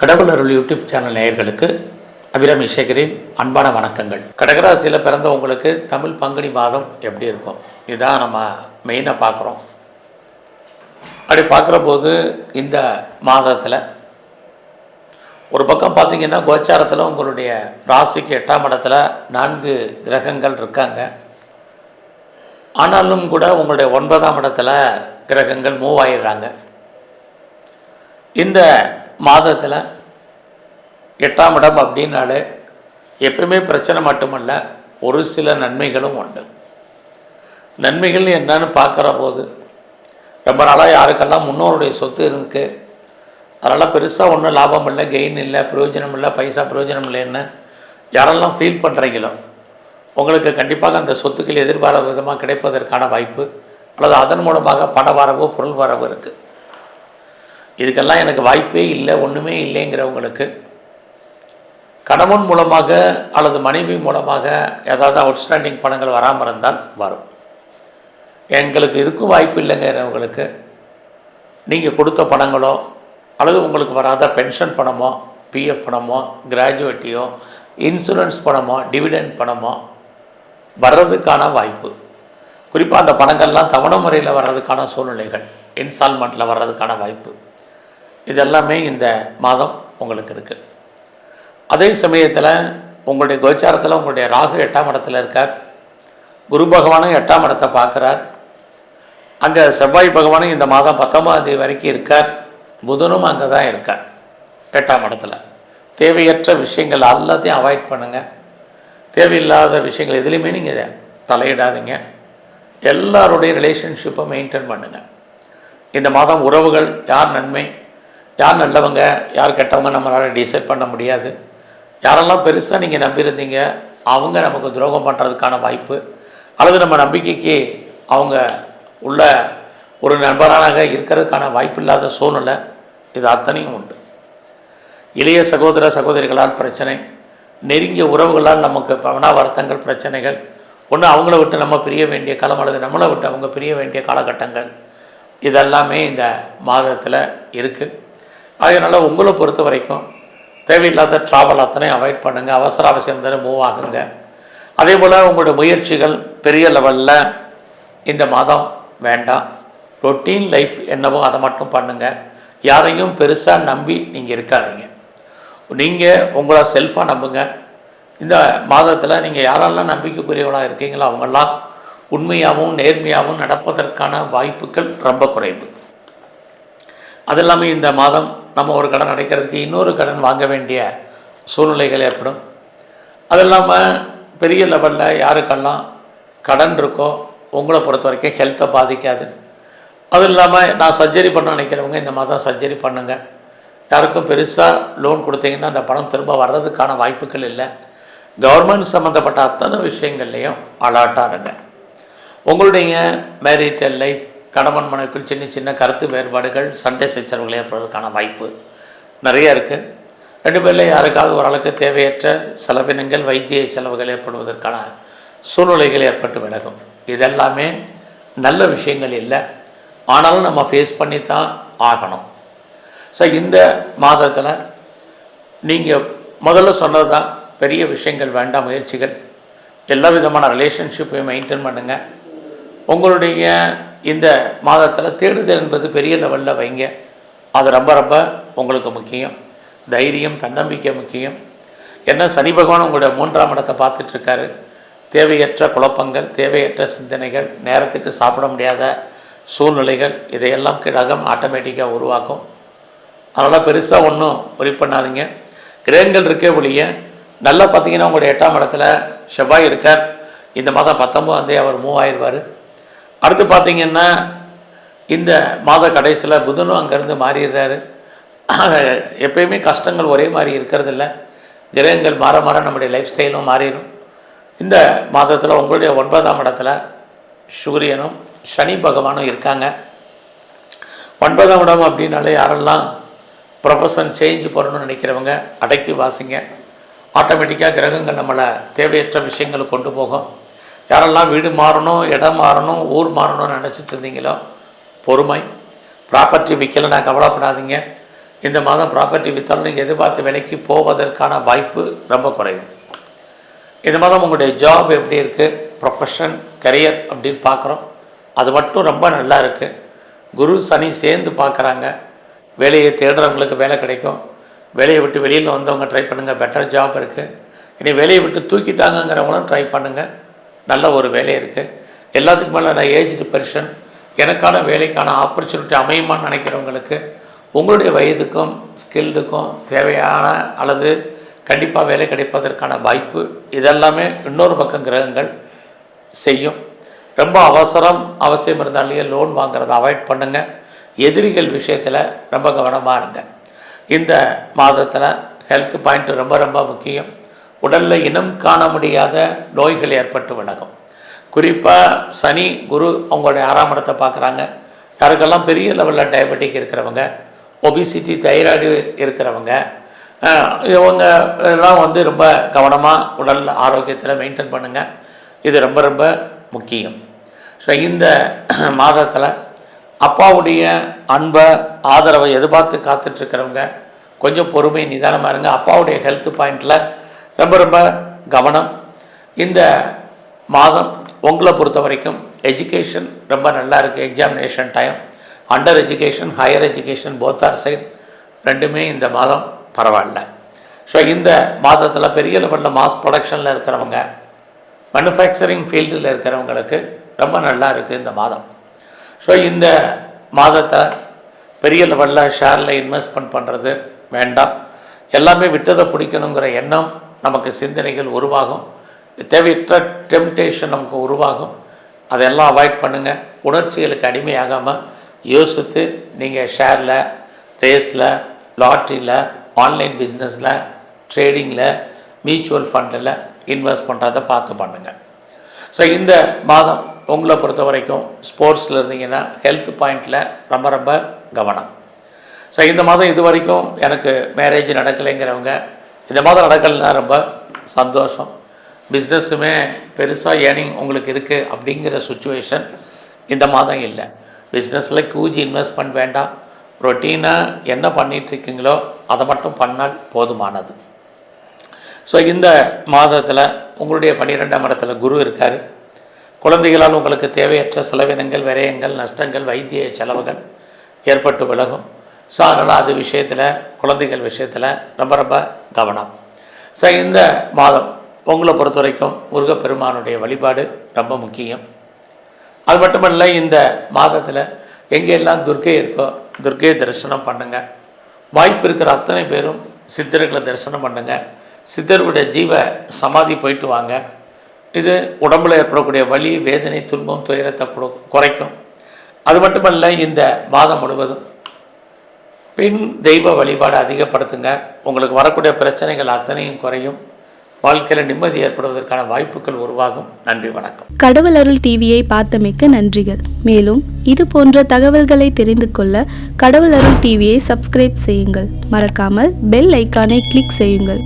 கடவுள் அருள் YouTube channel நேயர்களுக்கு அபிராமி சேகரின் அன்பான வணக்கங்கள். கடகராசியில் பிறந்த உங்களுக்கு தமிழ் பங்குனி மாதம் எப்படி இருக்கும், இதுதான் நம்ம மெயினாக பார்க்குறோம். அப்படி பார்க்குற போது இந்த மாதத்தில் ஒரு பக்கம் பார்த்திங்கன்னா கோச்சாரத்தில் உங்களுடைய ராசிக்கு 8ஆம் இடத்துல 4 கிரகங்கள் இருக்காங்க. ஆனாலும் கூட உங்களுடைய 9ஆம் இடத்துல கிரகங்கள் மூவ் ஆகிடுறாங்க. இந்த மாதத்தில் 8ஆம் இடம் அப்படின்னாலே எப்பவுமே பிரச்சனை மட்டுமல்ல, ஒரு சில நன்மைகளும் உண்டு. நன்மைகள் என்னன்னு பார்க்குற போது ரொம்ப நாளாக யாருக்கெல்லாம் முன்னோருடைய சொத்து இருக்கு, அதனால் பெருசாக ஒன்றும் லாபம் இல்லை, கெயின் இல்லை, பிரயோஜனம் இல்லை, பைசா பிரயோஜனம் இல்லைன்னு யாரெல்லாம் ஃபீல் பண்ணுறீங்களோ உங்களுக்கு கண்டிப்பாக அந்த சொத்துக்கள் எதிர்பாராத விதமாக கிடைப்பதற்கான வாய்ப்பு அல்லது அதன் மூலமாக பண வரவு பொருள் வரவு இருக்குது. இதுக்கெல்லாம் எனக்கு வாய்ப்பே இல்லை, ஒன்றுமே இல்லைங்கிறவங்களுக்கு கணவன் மூலமாக அல்லது மனைவி மூலமாக ஏதாவது அவுட்ஸ்டாண்டிங் பணங்கள் வராமல் இருந்தால் வரும். எங்களுக்கு இதுக்கும் வாய்ப்பு இல்லைங்கிறவங்களுக்கு நீங்கள் கொடுத்த பணங்களோ அல்லது உங்களுக்கு வராத பென்ஷன் பணமோ, பிஎஃப் பணமோ, கிராஜுவேட்டியோ, இன்சூரன்ஸ் பணமோ, டிவிடெண்ட் பணமோ வர்றதுக்கான வாய்ப்பு, குறிப்பாக அந்த பணங்கள்லாம் தவணை முறையில் வர்றதுக்கான சூழ்நிலைகள், இன்ஸ்டால்மெண்ட்டில் வர்றதுக்கான வாய்ப்பு, இதெல்லாமே இந்த மாதம் உங்களுக்கு இருக்குது. அதே சமயத்தில் உங்களுடைய கோச்சாரத்தில் உங்களுடைய ராகு 8ஆம் இடத்துல இருக்கார், குரு பகவானும் 8ஆம் இடத்தை பார்க்குறார், அங்கே செவ்வாய் பகவானும் இந்த மாதம் 19ஆம் தேதி வரைக்கும் இருக்கார், புதனும் அங்கே தான் இருக்கார் 8ஆம் இடத்துல. தேவையற்ற விஷயங்கள் எல்லாத்தையும் அவாய்ட் பண்ணுங்கள். தேவையில்லாத விஷயங்கள் எதுலேயுமே நீங்கள் தலையிடாதீங்க. எல்லாருடைய ரிலேஷன்ஷிப்பை மெயின்டைன் பண்ணுங்கள். இந்த மாதம் உறவுகள் யார் நன்மை யார் நல்லவங்க யார் கெட்டவங்க நம்மளால் டிசைட் பண்ண முடியாது. யாரெல்லாம் பெருசாக நீங்கள் நம்பியிருந்தீங்க அவங்க நமக்கு துரோகம் பண்ணுறதுக்கான வாய்ப்பு, அல்லது நம்ம நம்பிக்கைக்கு அவங்க உள்ள ஒரு நண்பராக இருக்கிறதுக்கான வாய்ப்பு இல்லாத சூழ்நிலை, இது அத்தனையும் உண்டு. இளைய சகோதர சகோதரிகளால் பிரச்சனை, நெருங்கிய உறவுகளால் நமக்கு பண வருத்தங்கள், பிரச்சனைகள், ஒன்று அவங்கள விட்டு நம்ம பிரிய வேண்டிய காலம் அல்லது நம்மளை விட்டு அவங்க பிரிய வேண்டிய காலகட்டங்கள், இதெல்லாமே இந்த மாதத்தில் இருக்குது. அதனால் உங்களை பொறுத்த வரைக்கும் தேவையில்லாத ட்ராவல் அத்தனை அவாய்ட் பண்ணுங்கள். அவசர அவசியம் தானே மூவ் ஆகுங்க. அதே போல் உங்களுடைய முயற்சிகள் பெரிய லெவலில் இந்த மாதம் வேண்டாம். ரொட்டீன் லைஃப் என்னவோ அதை மட்டும் பண்ணுங்கள். யாரையும் பெருசாக நம்பி நீங்கள் இருக்காதீங்க. நீங்கள் உங்களை செல்ஃபாக நம்புங்க. இந்த மாதத்தில் நீங்கள் யாரெல்லாம் நம்பிக்கைக்குரியவர்களாக இருக்கீங்களோ அவங்கெல்லாம் உண்மையாகவும் நேர்மையாகவும் நடப்பதற்கான வாய்ப்புகள் ரொம்ப குறைவு. அது இல்லாமல் இந்த மாதம் நம்ம ஒரு கடன் அடைக்கிறதுக்கு இன்னொரு கடன் வாங்க வேண்டிய சூழ்நிலைகள் ஏற்படும். அது இல்லாமல் பெரிய லெவலில் யாருக்கெல்லாம் கடன் இருக்கோ உங்களை பொறுத்த வரைக்கும் ஹெல்த்தை பாதிக்காது. அது இல்லாமல் நான் சர்ஜரி பண்ண நினைக்கிறவங்க இந்த மாதம் சர்ஜரி பண்ணுங்கள். யாருக்கும் பெருசாக லோன் கொடுத்தீங்கன்னா அந்த பணம் திரும்ப வர்றதுக்கான வாய்ப்புகள் இல்லை. கவர்மெண்ட் சம்மந்தப்பட்ட அத்தனை விஷயங்கள்லேயும் அலர்ட்டாக இருங்க. உங்களுடைய மேரிட்டல் லைஃப், கணவன் மனைவிக்குள் சின்ன சின்ன கருத்து வேறுபாடுகள், சண்டை சச்சரவுகள் ஏற்படுவதற்கான வாய்ப்பு நிறைய இருக்குது. 2 பேரில் யாருக்காவது ஓரளவுக்கு தேவையற்ற செலவினங்கள், வைத்திய செலவுகள் ஏற்படுவதற்கான சூழ்நிலைகள் ஏற்பட்டு விலகும். இதெல்லாமே நல்ல விஷயங்கள் இல்லை, ஆனாலும் நம்ம ஃபேஸ் பண்ணி தான் ஆகணும். ஸோ இந்த மாதத்தில் நீங்கள் முதல்ல சொன்னது தான், பெரிய விஷயங்கள் வேண்டாம், முயற்சிகள், எல்லா விதமான ரிலேஷன்ஷிப்பையும் மெயின்டைன் பண்ணுங்கள். உங்களுடைய இந்த மாதத்தில் தேடுதல் என்பது பெரிய லெவலில் வைங்க. அது ரொம்ப ரொம்ப உங்களுக்கு முக்கியம். தைரியம், தன்னம்பிக்கை முக்கியம். ஏன்னா சனி பகவான் உங்களுடைய 3ஆம் இடத்தை பார்த்துட்ருக்காரு. தேவையற்ற குழப்பங்கள், தேவையற்ற சிந்தனைகள், நேரத்துக்கு சாப்பிட முடியாத சூழ்நிலைகள், இதையெல்லாம் கிரகம் ஆட்டோமேட்டிக்காக உருவாக்கும். அதனால் பெருசாக ஒன்றும் ஒரி பண்ணாதீங்க. கிரகங்கள் இருக்கே ஒழிய நல்லா பார்த்தீங்கன்னா உங்களுடைய 8ஆம் இடத்துல செவ்வாய் இருக்கார். இந்த மாதம் 19ஆம் தேதி அவர் மூவ் ஆயிடுவார். அடுத்து பார்த்திங்கன்னா இந்த மாத கடைசியில் புதனும் அங்கேருந்து மாறிடுறாரு. எப்பயுமே கஷ்டங்கள் ஒரே மாதிரி இருக்கிறதில்ல. கிரகங்கள் மாற மாற நம்முடைய லைஃப் ஸ்டைலும் மாறிடும். இந்த மாதத்தில் உங்களுடைய 9ஆம் இடத்துல சூரியனும் சனி பகவானும் இருக்காங்க. 9ஆம் இடம் அப்படின்னாலே யாரெல்லாம் ப்ரொஃபஷன் சேஞ்ச் பண்ணணும்னு நினைக்கிறவங்க அடக்கி வாசிங்க. ஆட்டோமேட்டிக்காக கிரகங்கள் நம்மளை தேவையற்ற விஷயங்களை கொண்டு போகும். யாரெல்லாம் வீடு மாறணும், இடம் மாறணும், ஊர் மாறணும்னு நினச்சிட்டு இருந்தீங்களோ பொறுமை. ப்ராப்பர்ட்டி விற்கலைன்னா கவலைப்படாதீங்க. இந்த மாதம் ப்ராப்பர்ட்டி விற்றாலும் நீங்கள் எதிர்பார்த்த விலைக்கு போவதற்கான வாய்ப்பு ரொம்ப குறையும். இந்த மாதம் உங்களுடைய ஜாப் எப்படி இருக்குது, ப்ரொஃபஷன், கரியர் அப்படின்னு பார்க்குறோம். அது மட்டும் ரொம்ப நல்லா இருக்குது. குரு சனி சேர்ந்து பார்க்குறாங்க. வேலையை தேடுறவங்களுக்கு வேலை கிடைக்கும். வேலையை விட்டு வெளியில் வந்தவங்க ட்ரை பண்ணுங்கள், பெட்டர் ஜாப் இருக்குது. இனி வேலையை விட்டு தூக்கிட்டாங்கங்கிறவங்களும் ட்ரை பண்ணுங்கள், நல்ல ஒரு வேலை இருக்குது. எல்லாத்துக்கும் மேலே நான் ஏஜ்டு பர்சன், எனக்கான வேலைக்கான ஆப்பர்ச்சுனிட்டி அமையுமான்னு நினைக்கிறவங்களுக்கு உங்களுடைய வயதுக்கும் ஸ்கில்டுக்கும் தேவையான அல்லது கண்டிப்பாக வேலை கிடைப்பதற்கான வாய்ப்பு இதெல்லாமே இன்னொரு பக்கம் கிரகங்கள் செய்யும். ரொம்ப அவசியம் இருந்தாலேயே லோன் வாங்குறதை அவாய்ட் பண்ணுங்கள். எதிரிகள் விஷயத்தில் ரொம்ப கவனமாக இருங்க. இந்த மாதத்தில் ஹெல்த் பாயிண்ட் ரொம்ப ரொம்ப முக்கியம். உடலில் இனம் காண முடியாத நோய்கள் ஏற்பட்டு விலகும். குறிப்பாக சனி குரு அவங்களுடைய 6ஆம் இடத்தை பார்க்குறாங்க. யாருக்கெல்லாம் பெரிய லெவலில் டயபெட்டிக் இருக்கிறவங்க, ஒபிசிட்டி, தைராய்டு இருக்கிறவங்க, இவங்க எல்லாம் ரொம்ப கவனமாக உடல் ஆரோக்கியத்தில் மெயின்டைன் பண்ணுங்கள். இது ரொம்ப ரொம்ப முக்கியம். ஸோ இந்த மாதத்தில் அப்பாவுடைய அன்பை, ஆதரவை எதிர்பார்த்து காத்துட்ருக்கிறவங்க கொஞ்சம் பொறுமை, நிதானமாக இருங்க. அப்பாவுடைய ஹெல்த் பாயிண்டில் ரொம்ப ரொம்ப கவனம். இந்த மாதம் உங்களை பொறுத்த வரைக்கும் எஜுகேஷன் ரொம்ப நல்லா இருக்குது. Examination time, under education, higher education, both are side ரெண்டுமே இந்த மாதம் பரவாயில்ல. ஸோ இந்த மாதத்தில் பெரிய லெவலில் மாஸ் ப்ரொடக்ஷனில் இருக்கிறவங்க, மேனுஃபேக்சரிங் ஃபீல்டில் இருக்கிறவங்களுக்கு ரொம்ப நல்லா இருக்குது இந்த மாதம். ஸோ இந்த மாதத்தை பெரிய லெவலில் ஷேரில் இன்வெஸ்ட்மெண்ட் பண்ணுறது வேண்டாம். எல்லாமே விட்டதை பிடிக்கணுங்கிற எண்ணம் நமக்கு சிந்தனைகள் உருவாகும். தேவையற்ற டெம்டேஷன் நமக்கு உருவாகும். அதெல்லாம் அவாய்ட் பண்ணுங்கள். உணர்ச்சிகளுக்கு அடிமையாகாமல் யோசித்து நீங்கள் ஷேரில், ரேஸில், லாட்ரியில், ஆன்லைன் பிஸ்னஸில், ட்ரேடிங்கில், மியூச்சுவல் ஃபண்டில் இன்வெஸ்ட் பண்ணுறதை பார்த்து பண்ணுங்கள். ஸோ இந்த மாதம் உங்களை பொறுத்த வரைக்கும் ஸ்போர்ட்ஸில் இருந்தீங்கன்னா ஹெல்த் பாயிண்டில் ரொம்ப ரொம்ப கவனம். ஸோ இந்த மாதம் இது வரைக்கும் எனக்கு மேரேஜ் நடக்கலைங்கிறவங்க இந்த மாதம் நடக்கலைன்னா ரொம்ப சந்தோஷம். பிஸ்னஸுமே பெருசாக ஏர்னிங் உங்களுக்கு இருக்குது அப்படிங்கிற சுச்சுவேஷன் இந்த மாதம் இல்லை. பிஸ்னஸில் ஹியூஜ் இன்வெஸ்ட்மெண்ட் வேண்டாம். ரொட்டீனாக என்ன பண்ணிகிட்ருக்கீங்களோ அதை மட்டும் பண்ணால் போதுமானது. ஸோ இந்த மாதத்தில் உங்களுடைய 12ஆம் இடத்துல குரு இருக்கார். குழந்தைகளால் உங்களுக்கு தேவையற்ற செலவினங்கள், விரயங்கள், நஷ்டங்கள், வைத்திய செலவுகள் ஏற்பட்டு விலகும். ஸோ அதனால் அது விஷயத்தில், குழந்தைகள் விஷயத்தில் ரொம்ப ரொம்ப கவனம். ஸோ இந்த மாதம் உங்களை பொறுத்த வரைக்கும் முருகப்பெருமானுடைய வழிபாடு ரொம்ப முக்கியம். அது மட்டுமல்ல, இந்த மாதத்தில் எங்கெல்லாம் துர்க்கை இருக்கோ துர்க்கையை தரிசனம் பண்ணுங்கள். வாய்ப்பு இருக்கிற அத்தனை பேரும் சித்தர்களை தரிசனம் பண்ணுங்கள். சித்தருடைய ஜீவ சமாதி போயிட்டு வாங்க. இது உடம்பில் ஏற்படக்கூடிய வலி, வேதனை, துன்பம், துயரத்தை குறைக்கும். அது மட்டுமல்ல, இந்த மாதம் முழுவதும் பின் தெய்வ வழிபாடு அதிகப்படுத்துங்க. உங்களுக்கு வரக்கூடிய பிரச்சனைகள் அத்தனையும் குறையும். வாழ்க்கையில் நிம்மதி ஏற்படுவதற்கான வாய்ப்புகள் உருவாகும். நன்றி, வணக்கம். கடவுள் அருள் டிவியை பார்த்தமைக்கு நன்றிகள். மேலும் இது போன்ற தகவல்களை தெரிந்து கொள்ள கடவுள் அருள் டிவியை சப்ஸ்கிரைப் செய்யுங்கள். மறக்காமல் பெல் ஐக்கானை கிளிக் செய்யுங்கள்.